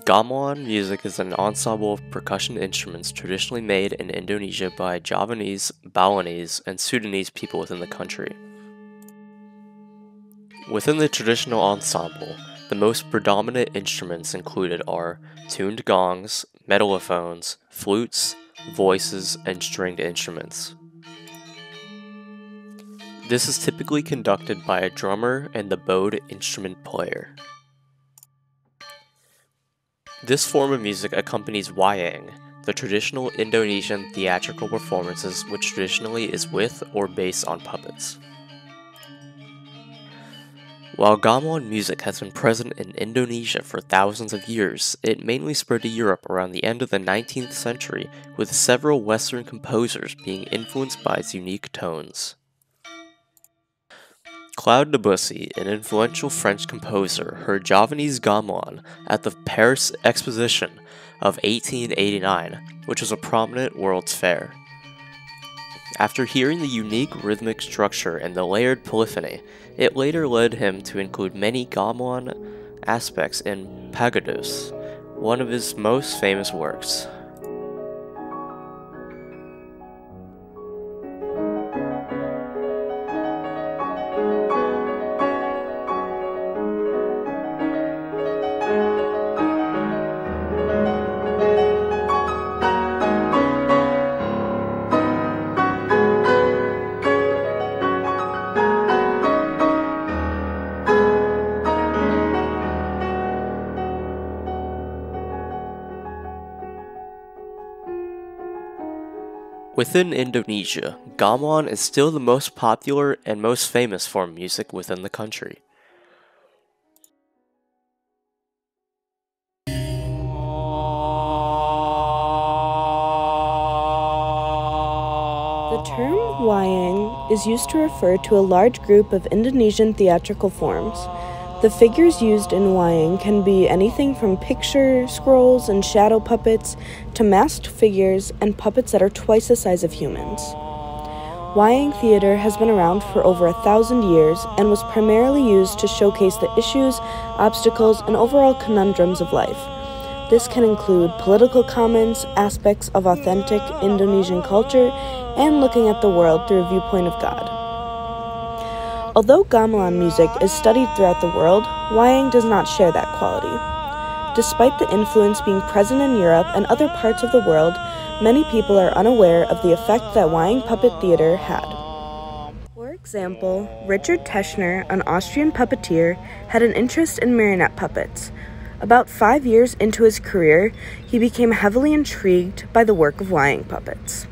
Gamelan music is an ensemble of percussion instruments traditionally made in Indonesia by Javanese, Balinese, and Sudanese people within the country. Within the traditional ensemble, the most predominant instruments included are tuned gongs, mellophones, flutes, voices, and stringed instruments. This is typically conducted by a drummer and the bowed instrument player. This form of music accompanies wayang, the traditional Indonesian theatrical performances which traditionally is with or based on puppets. While gamelan music has been present in Indonesia for thousands of years, it mainly spread to Europe around the end of the 19th century, with several Western composers being influenced by its unique tones. Claude Debussy, an influential French composer, heard Javanese gamelan at the Paris Exposition of 1889, which was a prominent World's Fair. After hearing the unique rhythmic structure and the layered polyphony, it later led him to include many gamelan aspects in Pagodos, one of his most famous works. Within Indonesia, gamelan is still the most popular and most famous form of music within the country. The term wayang is used to refer to a large group of Indonesian theatrical forms. The figures used in wayang can be anything from picture scrolls and shadow puppets to masked figures and puppets that are twice the size of humans. Wayang theater has been around for over 1,000 years and was primarily used to showcase the issues, obstacles, and overall conundrums of life. This can include political comments, aspects of authentic Indonesian culture, and looking at the world through a viewpoint of God. Although gamelan music is studied throughout the world, wayang does not share that quality. Despite the influence being present in Europe and other parts of the world, many people are unaware of the effect that wayang puppet theater had. For example, Richard Teschner, an Austrian puppeteer, had an interest in marionette puppets. About 5 years into his career, he became heavily intrigued by the work of wayang puppets.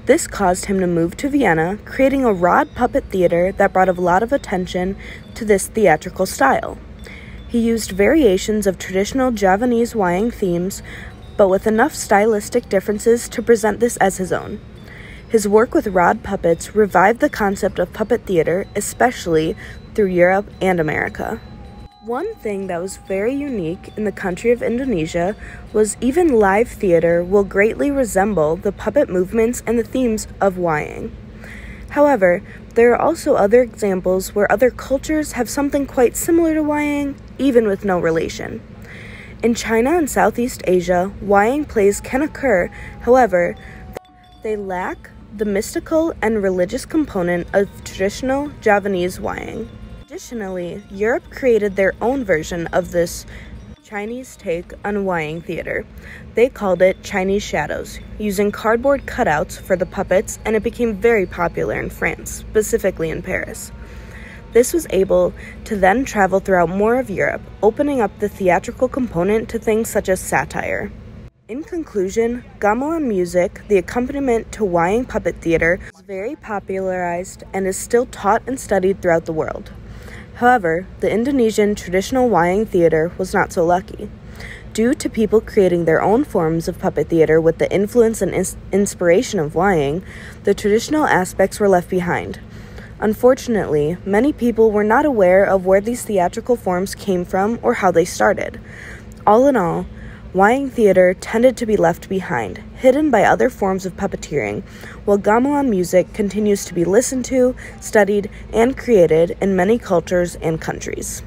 This caused him to move to Vienna, creating a rod puppet theater that brought a lot of attention to this theatrical style. He used variations of traditional Javanese wayang themes, but with enough stylistic differences to present this as his own. His work with rod puppets revived the concept of puppet theater, especially through Europe and America. One thing that was very unique in the country of Indonesia was even live theater will greatly resemble the puppet movements and the themes of wayang. However, there are also other examples where other cultures have something quite similar to wayang, even with no relation. In China and Southeast Asia, wayang plays can occur, however, they lack the mystical and religious component of traditional Javanese wayang. Additionally, Europe created their own version of this Chinese take on wayang theater. They called it Chinese Shadows, using cardboard cutouts for the puppets, and it became very popular in France, specifically in Paris. This was able to then travel throughout more of Europe, opening up the theatrical component to things such as satire. In conclusion, gamelan music, the accompaniment to wayang puppet theater, is very popularized and is still taught and studied throughout the world. However, the Indonesian traditional wayang theater was not so lucky. Due to people creating their own forms of puppet theater with the influence and inspiration of wayang, the traditional aspects were left behind. Unfortunately, many people were not aware of where these theatrical forms came from or how they started. All in all, Wayang theater tended to be left behind, hidden by other forms of puppeteering, while gamelan music continues to be listened to, studied, and created in many cultures and countries.